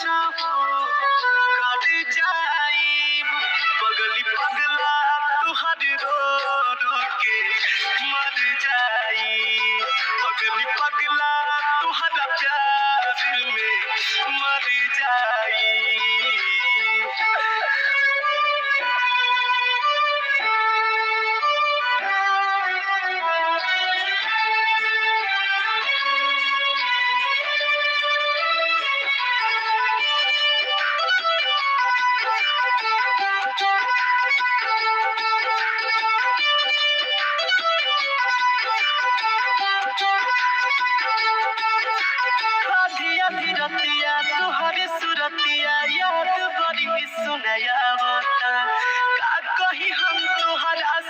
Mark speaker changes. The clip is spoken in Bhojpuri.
Speaker 1: चाहो कर जाई पगली पगला तुहर रो रो के मर जाई पगली पगला तुहरा प्यार में मर जाई